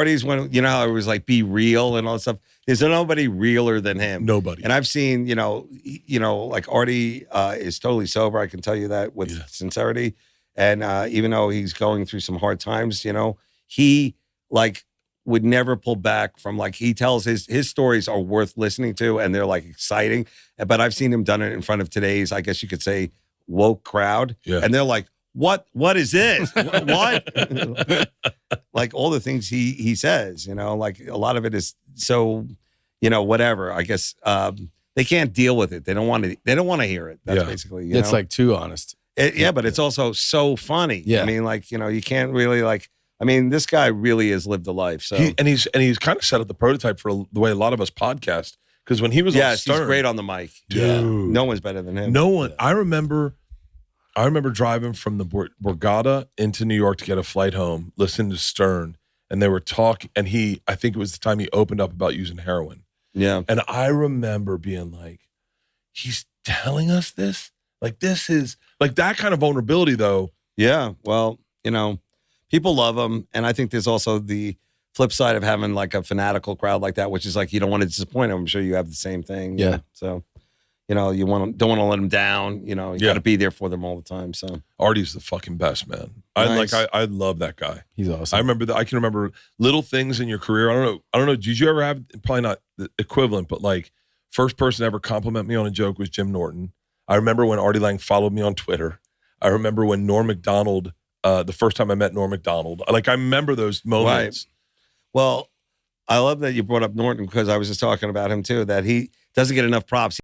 Parties when, you know, how it was like be real and all that stuff. There's nobody realer than him. Nobody. And I've seen, like Artie is totally sober. I can tell you that with sincerity. And even though he's going through some hard times, he like would never pull back from, like, he tells his stories are worth listening to and they're like exciting. But I've seen him done it in front of today's, I guess you could say, woke crowd. Yeah. And they're like, what is this? What? Like all the things he says, like a lot of it is so, whatever. I guess they can't deal with it. They don't want to hear it. That's basically, it's like too honest. But it's also so funny. Yeah. I mean, like, you can't really this guy really has lived a life. So he's kind of set up the prototype for the way a lot of us podcast. Because when he was on Stern, he's great on the mic. Dude. Yeah. No one's better than him. No one. I remember driving from the Borgata into New York to get a flight home, listening to Stern, and they were talking, and I think it was the time he opened up about using heroin. Yeah. And I remember being like, he's telling us this? Like, this is, like, that kind of vulnerability, though. Yeah. Well, people love him, and I think there's also the flip side of having, like, a fanatical crowd like that, which is, like, you don't want to disappoint them. I'm sure you have the same thing. Yeah. So... you don't want to let them down. You got to be there for them all the time. So Artie's the fucking best, man. Nice. I love that guy. He's awesome. I remember that. I can remember little things in your career. I don't know. Did you ever have, probably not the equivalent, but like first person to ever compliment me on a joke was Jim Norton. I remember when Artie Lang followed me on Twitter. I remember when Norm Macdonald, the first time I met Norm Macdonald. Like, I remember those moments. Right. Well, I love that you brought up Norton because I was just talking about him too, that he doesn't get enough props.